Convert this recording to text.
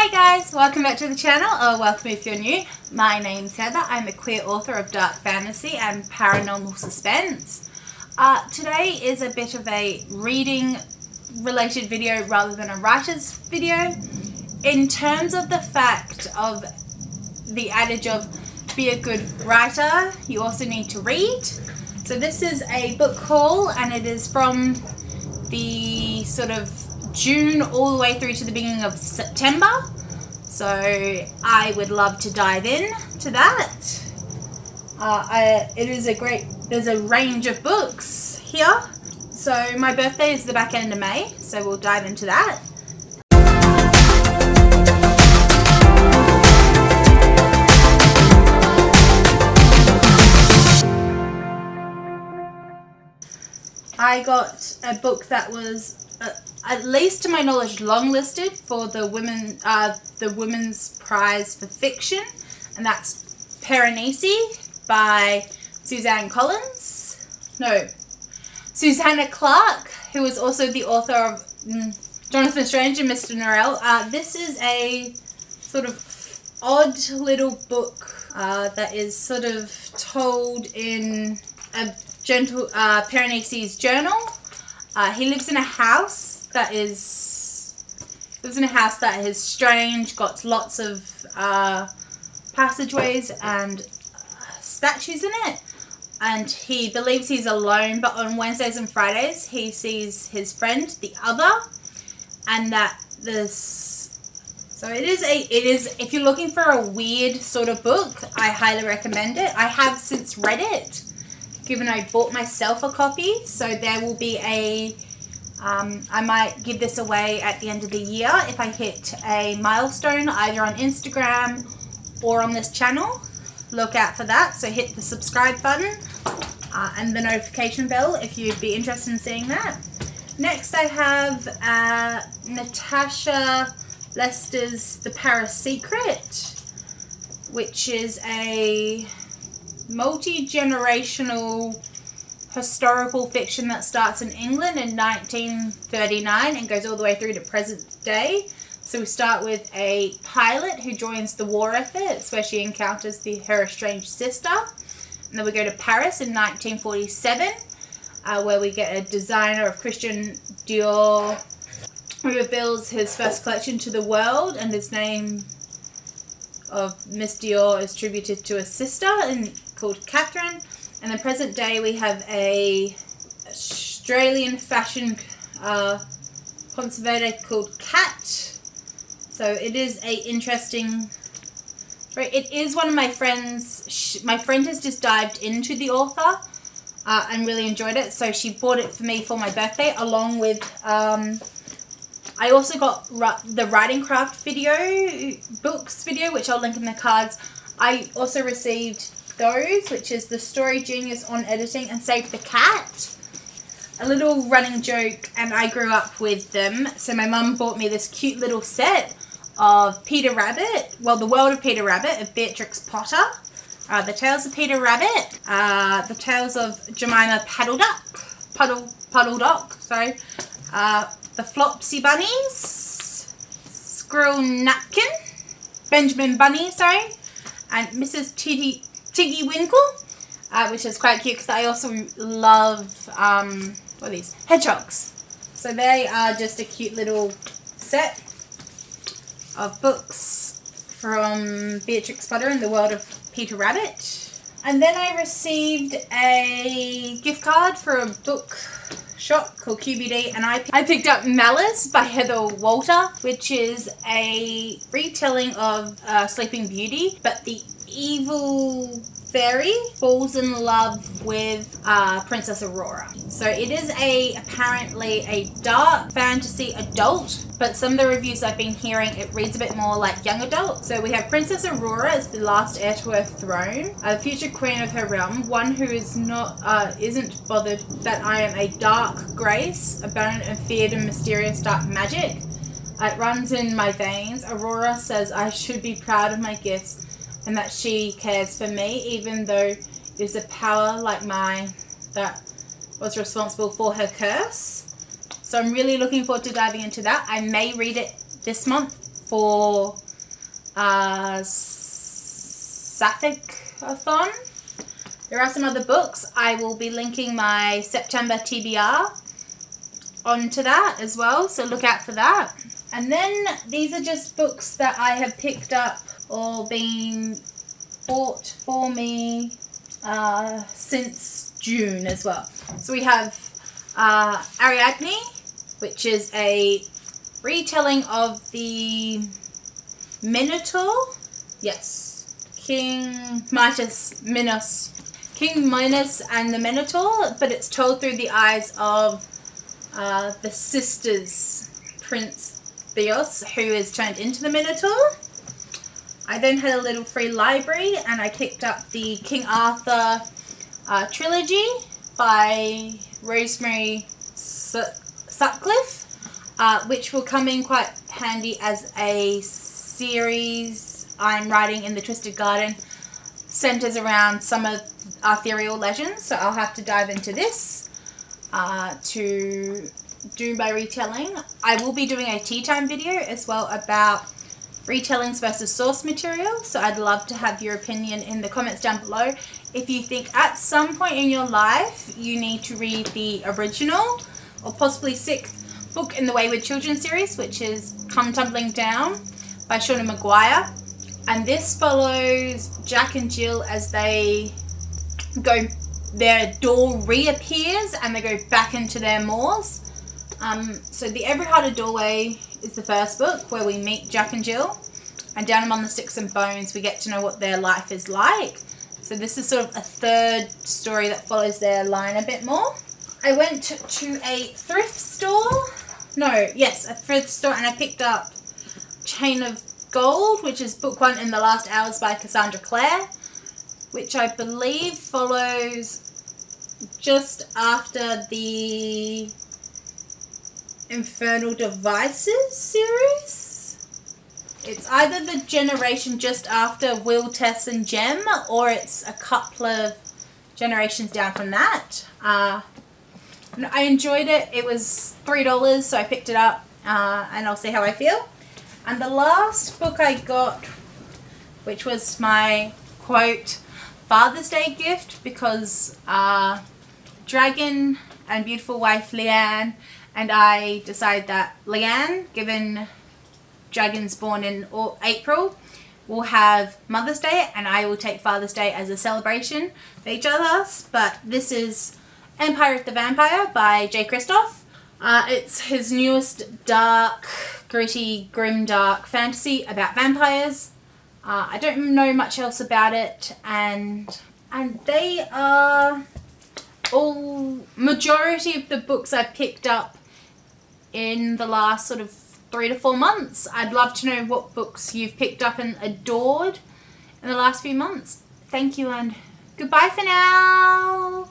Hi guys, welcome back to the channel, or welcome if you're new. My name's Heather. I'm a queer author of dark fantasy and paranormal suspense. Today is a bit of a reading related video rather than a writer's video. In terms of the fact of the adage of be a good writer, you also need to read. So this is a book haul and it is from the sort of June all the way through to the beginning of September. So I would love to dive in to that. There's a range of books here. So my birthday is the back end of May, so we'll dive into that. I got a book that was, at least to my knowledge, longlisted for the Women's Prize for Fiction, and that's Piranesi by Susanna Clarke, who is also the author of Jonathan Strange and Mr. Norrell. This is a sort of odd little book that is sort of told in a gentle Piranesi's journal. He lives in a house that is strange, got lots of passageways and statues in it, and he believes he's alone, but on Wednesdays and Fridays he sees his friend, the other, and that it is if you're looking for a weird sort of book, I highly recommend it. I have since read it, given I bought myself a copy, so there will be I might give this away at the end of the year if I hit a milestone either on Instagram or on this channel. Look out for that, so hit the subscribe button and the notification bell if you'd be interested in seeing that. Next I have Natasha Lester's The Paris Secret, which is a multi-generational historical fiction that starts in England in 1939 and goes all the way through to present day. So we start with a pilot who joins the war efforts where she encounters her estranged sister, and then we go to Paris in 1947 where we get a designer of Christian Dior who reveals his first collection to the world, and his name of Miss Dior is attributed to a sister called Catherine. And in present day we have a Australian fashion conservator called Kat. So it is a interesting story. It is one of my friends. My friend has just dived into the author and really enjoyed it, so she bought it for me for my birthday, along with I also got the writing craft books video, which I'll link in the cards. I also received those, which is The Story Genius on Editing and Save the Cat. A little running joke, and I grew up with them. So my mum bought me this cute little set of Peter Rabbit, well, The World of Peter Rabbit of Beatrix Potter, The Tales of Peter Rabbit, The Tales of Jemima Puddleduck, The Flopsy Bunnies, Squirrel Napkin, Benjamin Bunny, and Mrs. Tiggy Winkle, which is quite cute because I also love, what are these? Hedgehogs. So they are just a cute little set of books from Beatrix Potter in the world of Peter Rabbit. And then I received a gift card for a book shop called QBD, and I picked up Malice by Heather Walter, which is a retelling of Sleeping Beauty, but the evil fairy falls in love with Princess Aurora. So it is apparently a dark fantasy adult, but some of the reviews I've been hearing, it reads a bit more like young adult. So we have Princess Aurora as the last heir to her throne, the future queen of her realm, one who isn't bothered that I am a dark grace, abundant and feared and mysterious dark magic. It runs in my veins. Aurora says I should be proud of my gifts and that she cares for me, even though it is a power like mine that was responsible for her curse. So I'm really looking forward to diving into that. I may read it this month for sapphic-a-thon. There are some other books. I will be linking my September TBR onto that as well, so look out for that. And then these are just books that I have picked up or been bought for me since June as well. So we have Ariadne, which is a retelling of the Minotaur. Yes, King Minos and the Minotaur, but it's told through the eyes of the sisters, Prince Theos, who is turned into the Minotaur. I then had a little free library and I picked up the King Arthur trilogy by Rosemary Sutcliffe, which will come in quite handy as a series I'm writing in the Twisted Garden. Centers around some of ethereal legends, so I'll have to dive into this to do my retelling. I will be doing a tea time video as well about retellings versus source material, so I'd love to have your opinion in the comments down below. If you think at some point in your life you need to read the original or possibly sixth book in the Wayward Children series, which is Come Tumbling Down by Shauna Maguire. And this follows Jack and Jill as they go, their door reappears and they go back into their moors. So the Every Heart a Doorway is the first book where we meet Jack and Jill, and down among the sticks and bones we get to know what their life is like. So this is sort of a third story that follows their line a bit more. I went to a thrift store. A thrift store, and I picked up Chain of Gold, which is book 1 in the Last Hours by Cassandra Clare, which I believe follows just after the Infernal Devices series. It's either the generation just after Will, Tess and Jem, or it's a couple of generations down from that. I enjoyed it. It was $3, so I picked it up, and I'll see how I feel. And the last book I got, which was my, quote, Father's Day gift, because Dragon and beautiful wife Leanne and I decided that Leanne, given Dragon's born in April, will have Mother's Day, and I will take Father's Day as a celebration for each of us. But this is Empire of the Vampire by Jay Kristoff. It's his newest dark, gritty, grimdark fantasy about vampires. I don't know much else about it, and they are all, majority of the books I picked up in the last sort of 3 to 4 months. I'd love to know what books you've picked up and adored in the last few months. Thank you and goodbye for now.